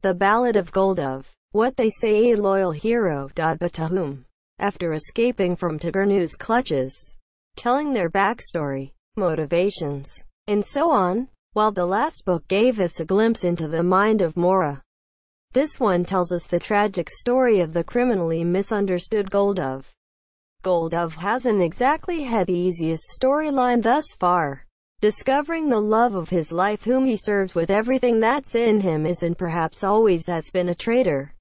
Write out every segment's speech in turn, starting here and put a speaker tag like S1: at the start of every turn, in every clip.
S1: The Ballad of Goldof. What they say a loyal hero died but to whom? After escaping from Tgurneu's clutches. Telling their backstory, motivations, and so on, while the last book gave us a glimpse into the mind of Mora. This one tells us the tragic story of the criminally misunderstood Goldof. Goldof hasn't exactly had the easiest storyline thus far. Discovering the love of his life whom he serves with everything that's in him is and perhaps always has been a traitor.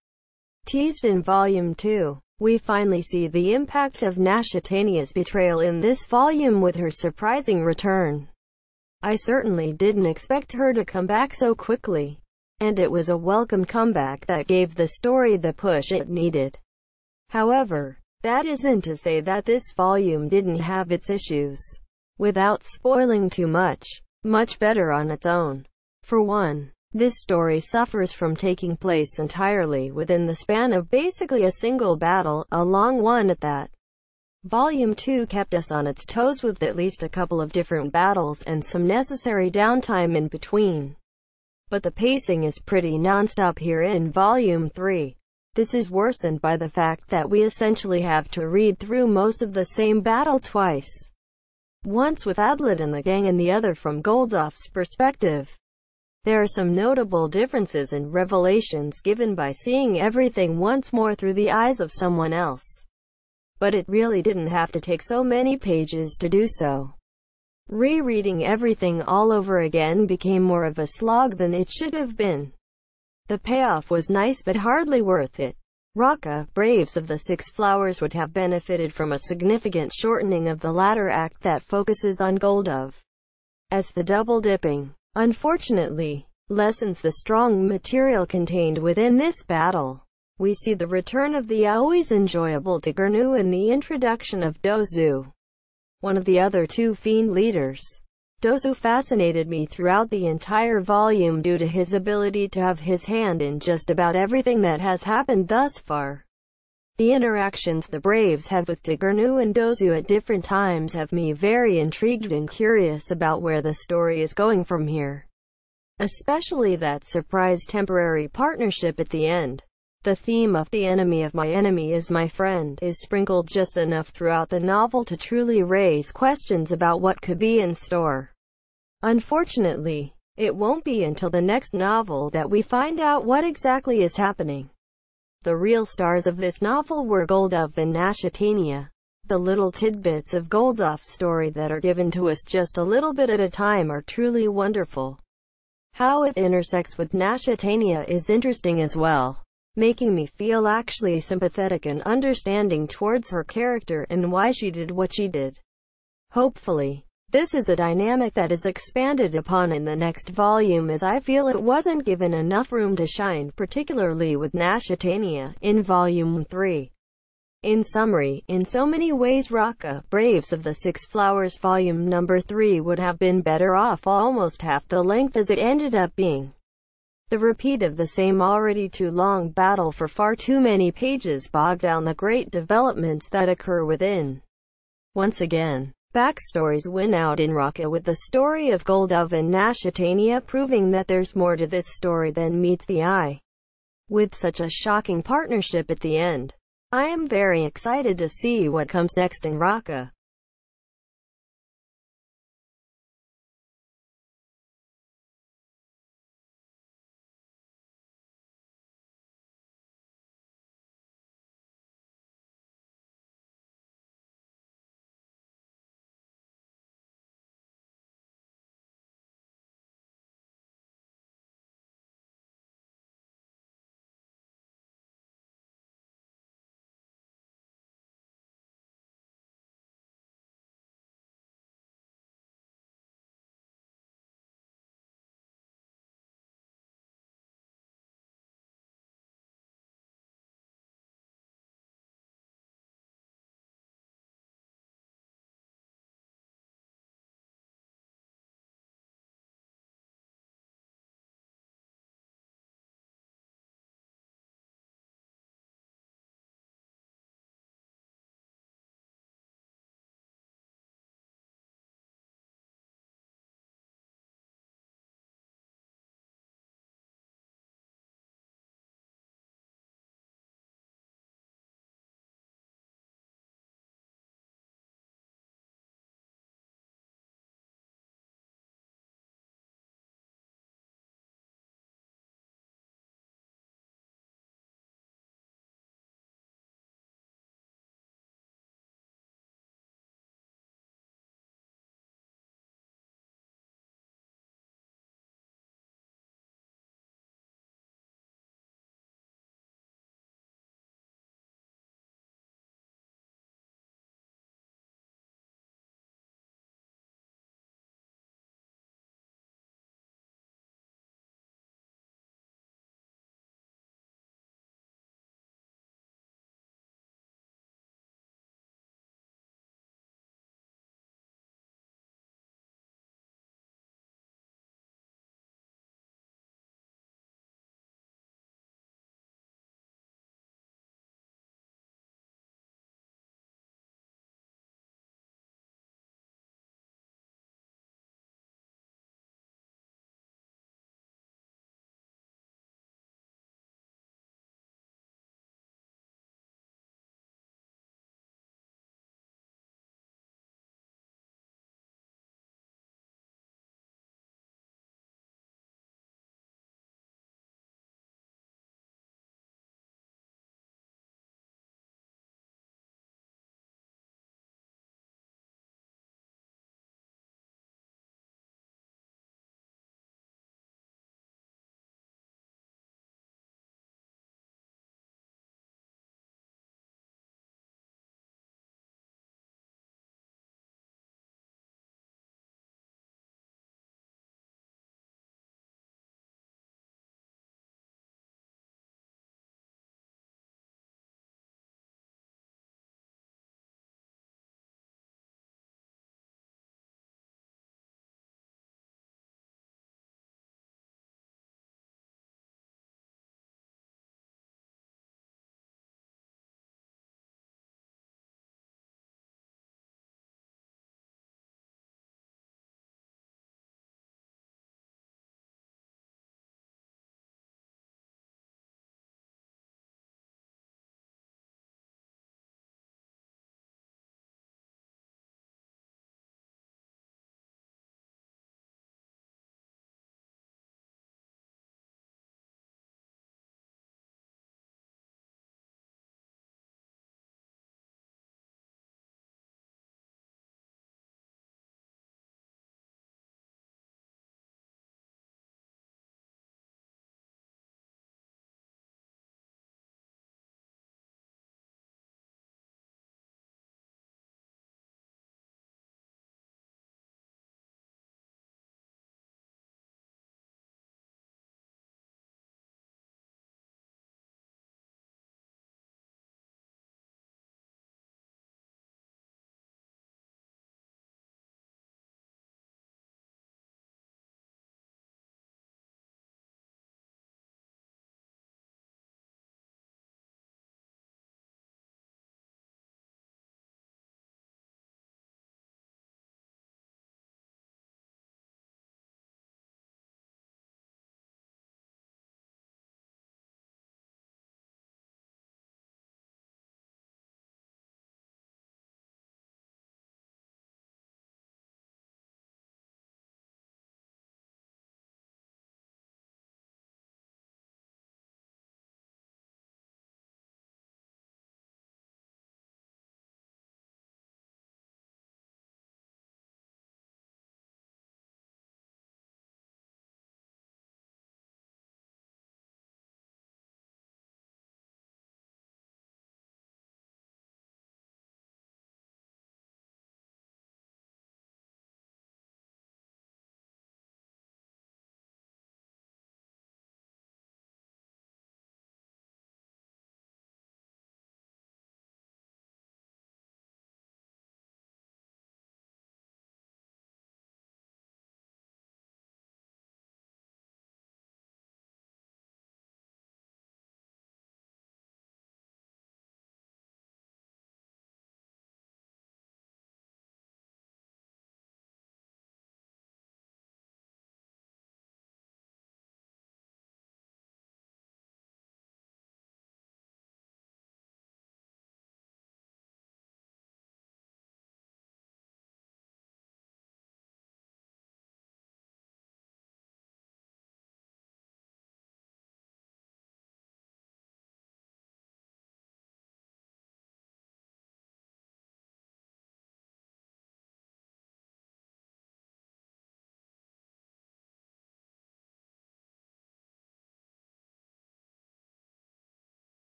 S1: Teased in Volume 2, we finally see the impact of Nashatania's betrayal in this volume with her surprising return. I certainly didn't expect her to come back so quickly, and it was a welcome comeback that gave the story the push it needed. However, that isn't to say that this volume didn't have its issues. Without spoiling too much better on its own. For one, this story suffers from taking place entirely within the span of basically a single battle, a long one at that. Volume 2 kept us on its toes with at least a couple of different battles and some necessary downtime in between. But the pacing is pretty non-stop here in Volume 3. This is worsened by the fact that we essentially have to read through most of the same battle twice. Once with Adlet and the gang and the other from Goldof's perspective. There are some notable differences and revelations given by seeing everything once more through the eyes of someone else. But it really didn't have to take so many pages to do so. Rereading everything all over again became more of a slog than it should have been. The payoff was nice but hardly worth it. Rokka, Braves of the Six Flowers would have benefited from a significant shortening of the latter act that focuses on Goldof as the double-dipping, unfortunately, lessens the strong material contained within this battle. We see the return of the always enjoyable Tgurneu and the introduction of Dozu, one of the other two fiend leaders. Dozu fascinated me throughout the entire volume due to his ability to have his hand in just about everything that has happened thus far. The interactions the Braves have with Tgurneu and Dozu at different times have me very intrigued and curious about where the story is going from here. Especially that surprise temporary partnership at the end. The theme of the enemy of my enemy is my friend is sprinkled just enough throughout the novel to truly raise questions about what could be in store. Unfortunately, it won't be until the next novel that we find out what exactly is happening. The real stars of this novel were Goldof and Nashatania. The little tidbits of Goldof's story that are given to us just a little bit at a time are truly wonderful. How it intersects with Nashatania is interesting as well, making me feel actually sympathetic and understanding towards her character and why she did what she did. Hopefully, this is a dynamic that is expanded upon in the next volume, as I feel it wasn't given enough room to shine, particularly with Nashatania, in Volume 3. In summary, in so many ways Rokka, Braves of the Six Flowers Volume Number 3 would have been better off almost half the length as it ended up being. The repeat of the same already too long battle for far too many pages bogged down the great developments that occur within. Once again, backstories win out in Rokka, with the story of Goldof and Nashatania proving that there's more to this story than meets the eye. With such a shocking partnership at the end, I am very excited to see what comes next in Rokka.